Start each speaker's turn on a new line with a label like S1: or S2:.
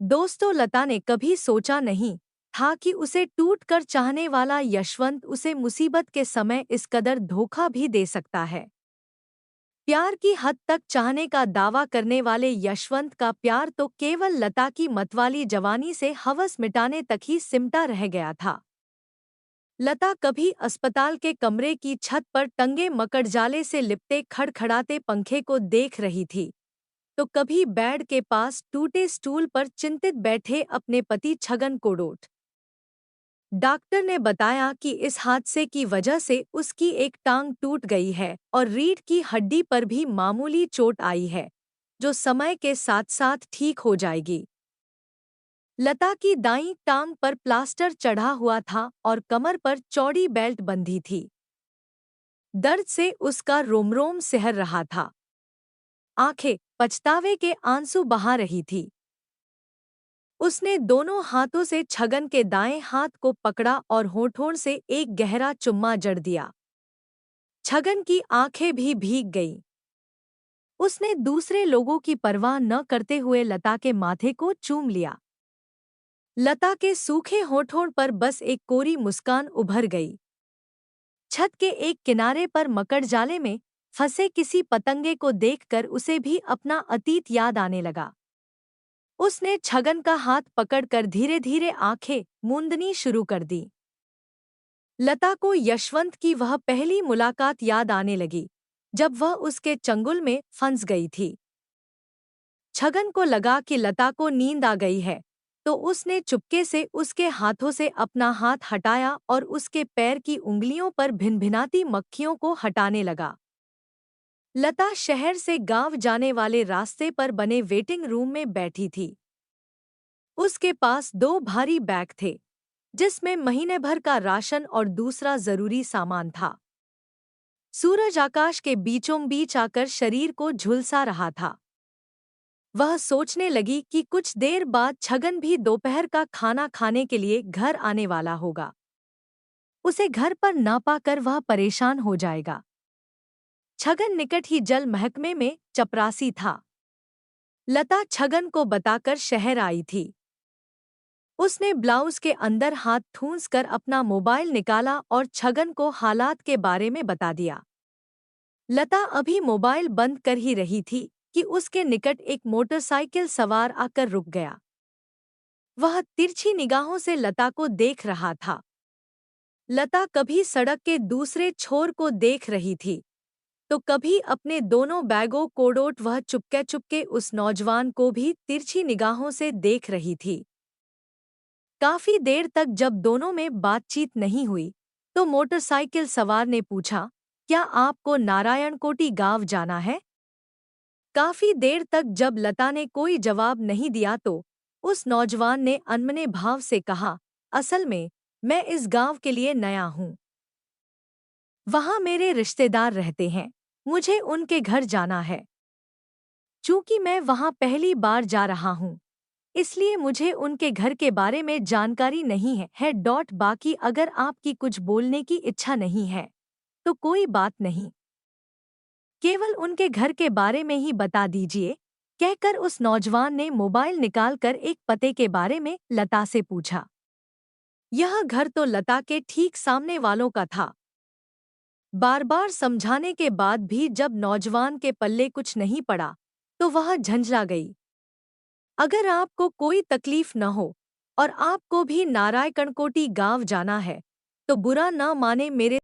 S1: दोस्तों, लता ने कभी सोचा नहीं था कि उसे टूटकर चाहने वाला यशवंत उसे मुसीबत के समय इस कदर धोखा भी दे सकता है। प्यार की हद तक चाहने का दावा करने वाले यशवंत का प्यार तो केवल लता की मतवाली जवानी से हवस मिटाने तक ही सिमटा रह गया था। लता कभी अस्पताल के कमरे की छत पर टंगे मकड़जाले से लिपटे खड़खड़ाते पंखे को देख रही थी, तो कभी बेड के पास टूटे स्टूल पर चिंतित बैठे अपने पति छगन को डॉट। डॉक्टर ने बताया कि इस हादसे की वजह से उसकी एक टांग टूट गई है और रीढ़ की हड्डी पर भी मामूली चोट आई है, जो समय के साथ साथ ठीक हो जाएगी। लता की दाईं टांग पर प्लास्टर चढ़ा हुआ था और कमर पर चौड़ी बेल्ट बंधी थी। दर्द से उसका रोम-रोम सिहर रहा था। आंखें पछतावे के आंसू बहा रही थी। उसने दोनों हाथों से छगन के दाएं हाथ को पकड़ा और होठों से एक गहरा चुम्मा जड़ दिया। छगन की आंखें भी भीग गईं। उसने दूसरे लोगों की परवाह न करते हुए लता के माथे को चूम लिया। लता के सूखे होठों पर बस एक कोरी मुस्कान उभर गई। छत के एक किनारे पर मकड़जाले में फंसे किसी पतंगे को देखकर उसे भी अपना अतीत याद आने लगा। उसने छगन का हाथ पकड़कर धीरे-धीरे आंखें मूंदनी शुरू कर दी। लता को यशवंत की वह पहली मुलाकात याद आने लगी, जब वह उसके चंगुल में फंस गई थी। छगन को लगा कि लता को नींद आ गई है, तो उसने चुपके से उसके हाथों से अपना हाथ हटाया और उसके पैर की उंगलियों पर भिनभिनाती मक्खियों को हटाने लगा। लता शहर से गांव जाने वाले रास्ते पर बने वेटिंग रूम में बैठी थी। उसके पास दो भारी बैग थे, जिसमें महीने भर का राशन और दूसरा जरूरी सामान था। सूरज आकाश के बीचों बीच आकर शरीर को झुलसा रहा था। वह सोचने लगी कि कुछ देर बाद छगन भी दोपहर का खाना खाने के लिए घर आने वाला होगा। उसे घर पर ना पाकर वह परेशान हो जाएगा। छगन निकट ही जल महकमे में चपरासी था। लता छगन को बताकर शहर आई थी। उसने ब्लाउज के अंदर हाथ ठूंसकर अपना मोबाइल निकाला और छगन को हालात के बारे में बता दिया। लता अभी मोबाइल बंद कर ही रही थी कि उसके निकट एक मोटरसाइकिल सवार आकर रुक गया। वह तिरछी निगाहों से लता को देख रहा था। लता कभी सड़क के दूसरे छोर को देख रही थी, तो कभी अपने दोनों बैगों को डोट। वह चुपके चुपके उस नौजवान को भी तिरछी निगाहों से देख रही थी। काफी देर तक जब दोनों में बातचीत नहीं हुई, तो मोटरसाइकिल सवार ने पूछा, क्या आपको नारायणकोटी गांव जाना है? काफी देर तक जब लता ने कोई जवाब नहीं दिया तो उस नौजवान ने अनमने भाव से कहा, असल में मैं इस गांव के लिए नया हूं। वहां मेरे रिश्तेदार रहते हैं, मुझे उनके घर जाना है। चूंकि मैं वहां पहली बार जा रहा हूं, इसलिए मुझे उनके घर के बारे में जानकारी नहीं है। बाकी अगर आपकी कुछ बोलने की इच्छा नहीं है, तो कोई बात नहीं, केवल उनके घर के बारे में ही बता दीजिए, कहकर उस नौजवान ने मोबाइल निकालकर एक पते के बारे में लता से पूछा। यह घर तो लता के ठीक सामने वालों का था। बार बार समझाने के बाद भी जब नौजवान के पल्ले कुछ नहीं पड़ा, तो वह झंझला गई। अगर आपको कोई तकलीफ न हो और आपको भी नारायणकोटी गांव जाना है, तो बुरा न माने मेरे